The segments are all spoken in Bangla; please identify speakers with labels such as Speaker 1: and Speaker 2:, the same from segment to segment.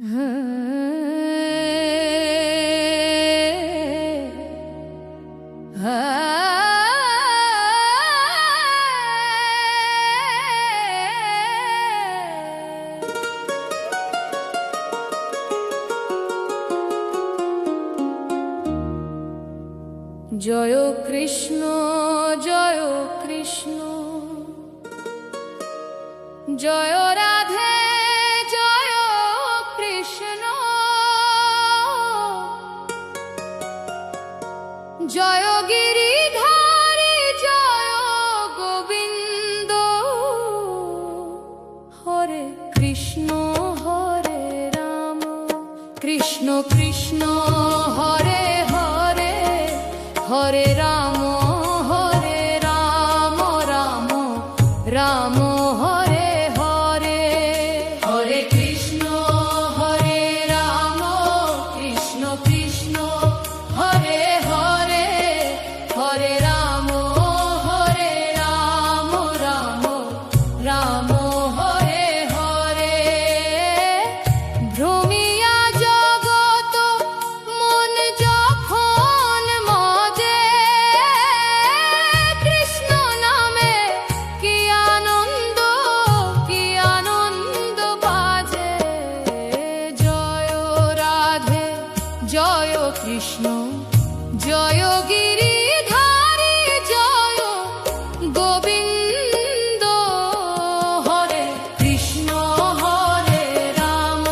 Speaker 1: জয় কৃষ্ণ জয় কৃষ্ণ, জয় রাধে জয় কৃষ্ণ, জয় গিরিধারী জয় গোবিন্দ, হরে কৃষ্ণ হরে রাম কৃষ্ণ কৃষ্ণ হরে হরে, হরে রাম রাম রাম হরে হরে, হরে কৃষ্ণ হরে রাম কৃষ্ণ কৃষ্ণ হরে হরে, হরে রাম রাম রাম হরে হরে। ভ্রমিয়া জগত মন যখন মজে, কৃষ্ণ নামে কি আনন্দ বাজে। জয় রাধে জয় কৃষ্ণ, জয় গিরিধারী জয় গোবিন্দ, হরে কৃষ্ণ হরে রাম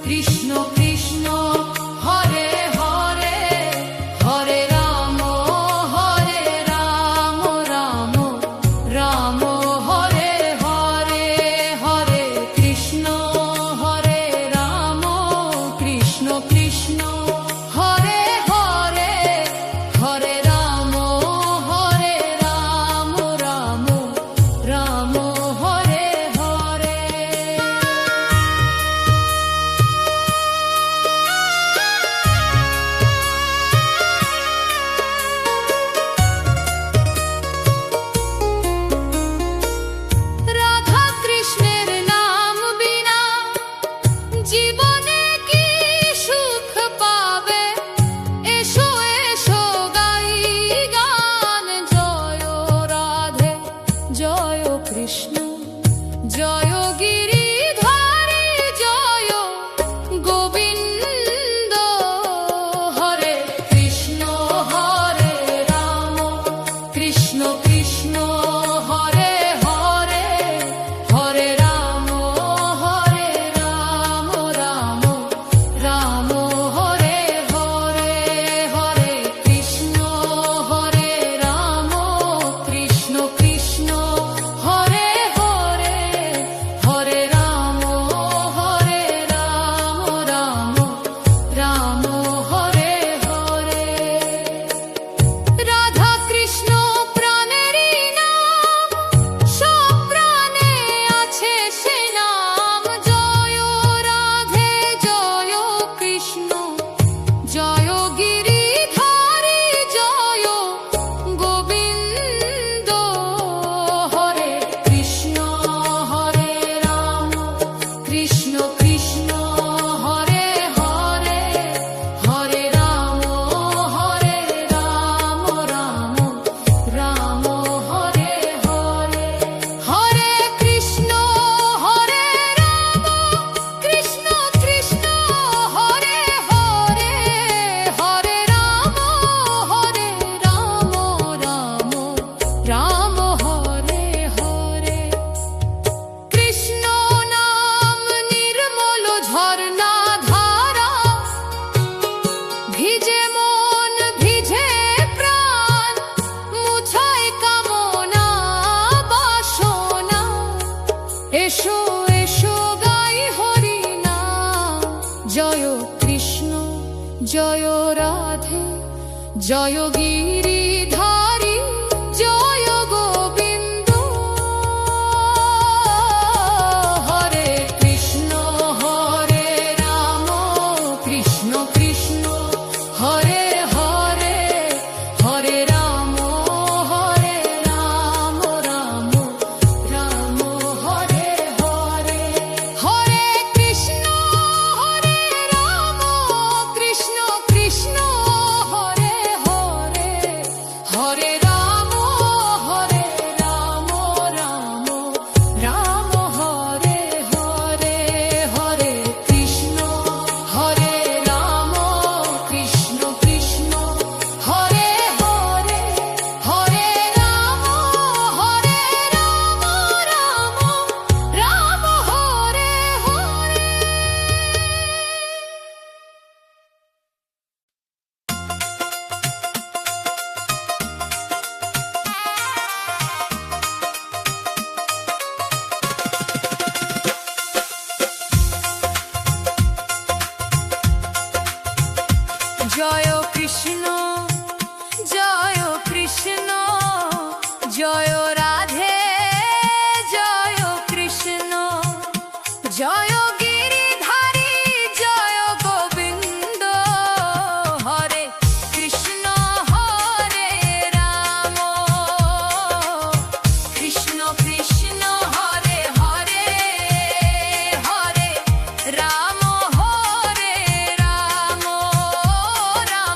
Speaker 1: কৃষ্ণ কৃষ্ণ হরে হরে, হরে রাম রাম রাম হরে হরে, হরে কৃষ্ণ হরে রাম কৃষ্ণ কৃষ্ণ হরে হরে, হরে রাম রাম রাম হরে হরে। রাধা কৃষ্ণের নাম বিনা জীবনে কি সুখ পাবে, এসো এসো গাই গান। জয় রাধে জয় কৃষ্ণ, জয় গিরিধারী জয় গোবিন্দ, হরে কৃষ্ণ হরে রাম কৃষ্ণ কৃষ্ণ হরে হরে, হরে রাম রাম রাম হরে হরে, হরে কৃষ্ণ হরে রাম কৃষ্ণ কৃষ্ণ হরে হরে, হরে রাম রাম হরে হরে। রাধা কৃষ্ণ প্রাণেরই নাম, সব প্রাণে আছে সে নাম। জয় রাধে জয় কৃষ্ণ, জয় গিরিধারী জয় গোবিন্দ, হরে কৃষ্ণ হরে রাম কৃষ্ণ কৃষ্ণ হরে হরে, হরে রাম রাম হরে হরে, হরে কৃষ্ণ হরে রাম কৃষ্ণ কৃষ্ণ হরে হরে, হরে রাম রাম হরে হরে। কৃষ্ণ নাম নির্মল ঝর্ণা ধারা, ভিজে মন ভিজে প্রাণ, মুছায় কামনা বাসনা। এসো এসো গাই হরি নাম, জয় কৃষ্ণ জয় রাধে জয় গিরিধারী জয় গোবিন্দ, হরে কৃষ্ণ হরে রাম কৃষ্ণ কৃষ্ণ হরে হরে, হরে রাম রাম রাম হরে হরে, হরে কৃষ্ণ হরে জয় কৃষ্ণ জয় কৃষ্ণ জয় রাধে জয় কৃষ্ণ জয় গিরিধারী জয় গোবিন্দ হরে কৃষ্ণ হরে রাম কৃষ্ণ কৃষ্ণ হরে হরে হরে রাম হরে রাম রাম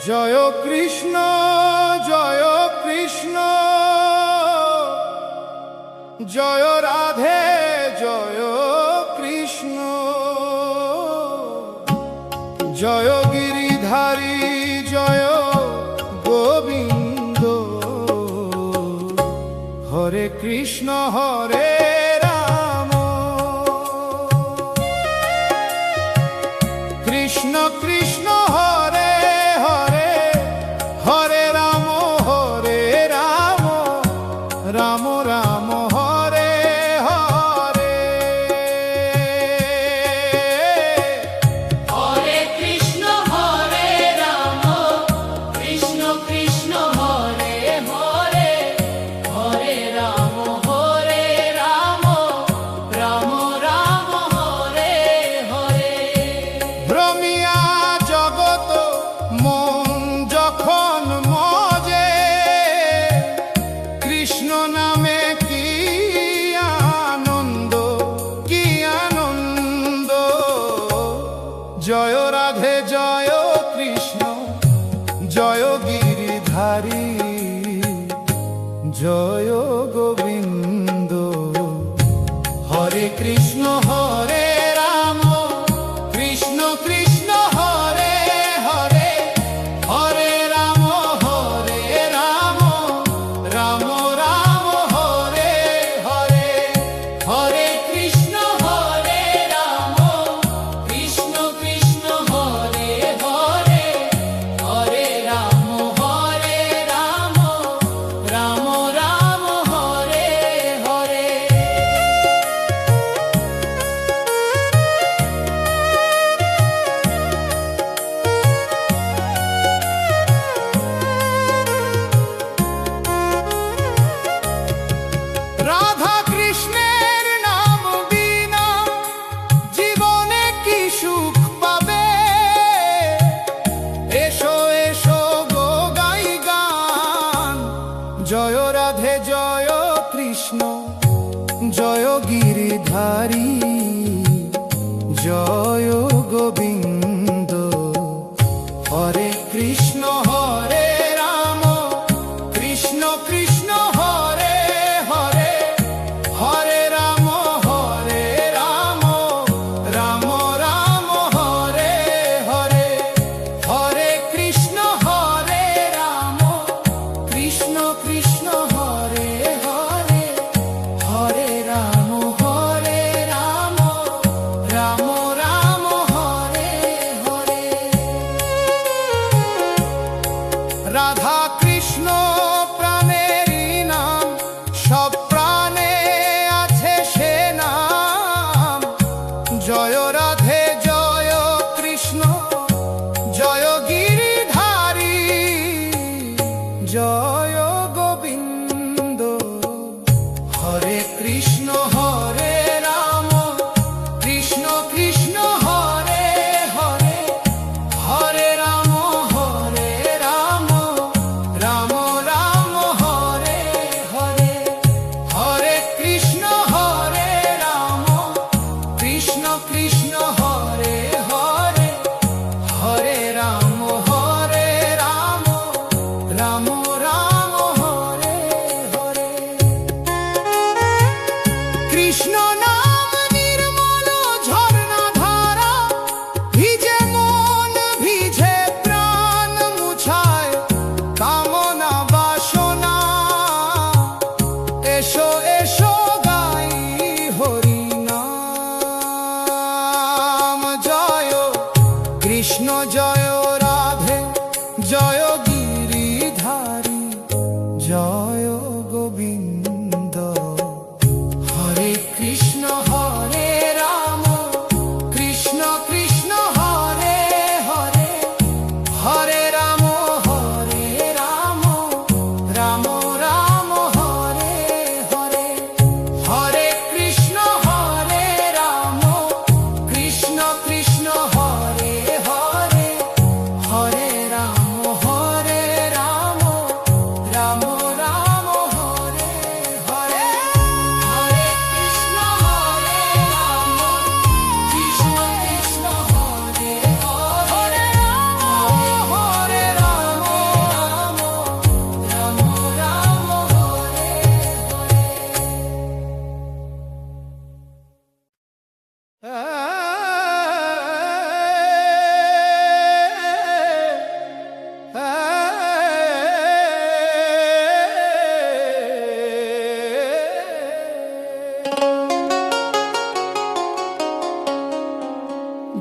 Speaker 2: জয় কৃষ্ণ জয় কৃষ্ণ জয় রাধে জয় কৃষ্ণ জয় গিরিধারী জয় গোবিন্দ হরে কৃষ্ণ হরে রাম কৃষ্ণ কৃষ্ণ হরে হরে হরে রাম রাম রাম হরে হরে
Speaker 1: হরে কৃষ্ণ হরে রাম কৃষ্ণ কৃষ্ণ হরে হরে হরে রাম রাম রাম হরে হরে
Speaker 2: ভ্রমিয়া জগত মন যখন মজে কৃষ্ণ নামে কি আনন্দ জয় রাধে জয় কৃষ্ণ জয় গিরিধারী জয় গোবিন্দ হরে কৃষ্ণ হরে রাম কৃষ্ণ কৃষ্ণ হরে হরে হরে রাম রাম রাম হরে হরে
Speaker 1: হরে কৃষ্ণ হরে রাম কৃষ্ণ কৃষ্ণ হরে হরে হরে রাম রাম রাম হরে হরে
Speaker 2: রাধা কৃষ্ণের নাম বিনা জীবনে কি সুখ পাবে এসো এসো গো গাই গান জয় রাধে জয় কৃষ্ণ জয় গিরিধারী জয় গোবিন্দ হরে কৃষ্ণ হরে রাম কৃষ্ণ কৃষ্ণ হরে হরে হরে রাম রাম রাম হরে হরে হরে কৃষ্ণ হরে রাম কৃষ্ণ কৃষ্ণ হরে হরে হরে রাম রাম রাম হরে হরে রাধা কৃষ্ণ প্রাণেরই নাম সব প্রাণে আছে সে নাম জয় রাধে জয় কৃষ্ণ জয় গিরিধারী জয় গোবিন্দ হরে কৃষ্ণ হরে রাম কৃষ্ণ কৃষ্ণ হরে হরে হরে রাম রাম রাম হরে হরে হরে কৃষ্ণ হরে রাম কৃষ্ণ কৃষ্ণ হরে হরে হরে রাম রাম রাম হরে হরে কৃষ্ণ নাম নির্মল ঝর্ণা ধারা ভিজে মন ভিজে প্রাণ মুছায় কামনা বাসনা এসো এসো গাই হরি নাম জয় কৃষ্ণ জয় রাধে জয় গিরিধারী জয় গোবিন্দ হরে কৃষ্ণ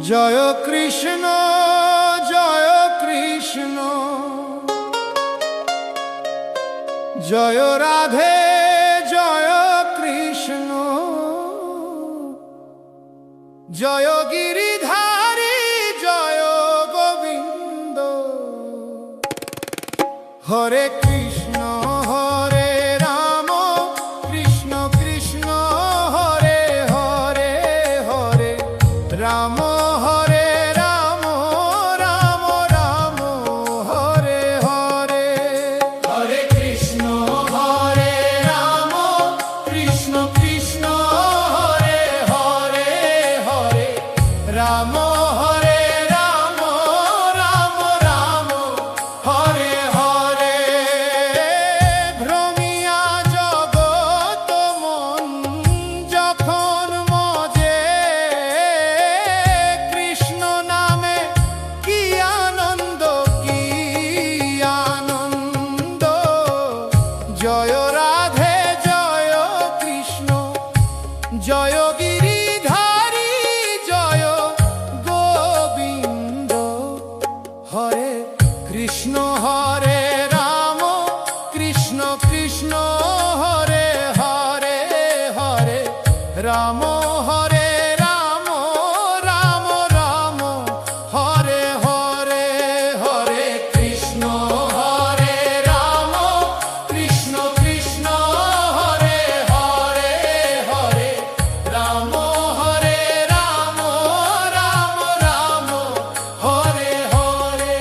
Speaker 2: জয় কৃষ্ণ জয় কৃষ্ণ জয় রাধে জয় কৃষ্ণ জয় গিরিধারী জয় গোবিন্দ হরে কৃষ্ণ হরে রাম কৃষ্ণ কৃষ্ণ হরে হরে হরে রাম হরে রাম রাম রাম হরে হরে
Speaker 1: হরে কৃষ্ণ হরে রাম কৃষ্ণ কৃষ্ণ হরে হরে হরে
Speaker 2: রাম হরে রাম রাম রাম হরে হরে ভ্রমিয়া জগত মন যখন মজে কৃষ্ণ নামে কি আনন্দ জয় রাধে জয় কৃষ্ণ জয় গিরিধারী জয় গোবিন্দ হরে কৃষ্ণ হরে রাম কৃষ্ণ কৃষ্ণ হরে হরে হরে রাম হরে রাম রাম রাম হরে হরে হরে
Speaker 1: কৃষ্ণ হরে রাম কৃষ্ণ কৃষ্ণ হরে হরে হরে রাম হরে রাম রাম রাম হরে হরে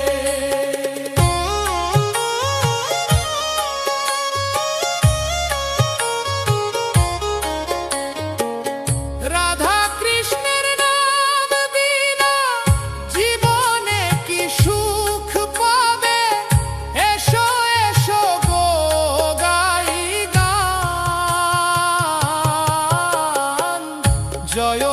Speaker 2: রাধা কৃষ্ণের নাম বিনা জীবনে কি সুখ পাবে এসো এসো গো গাই গান জয়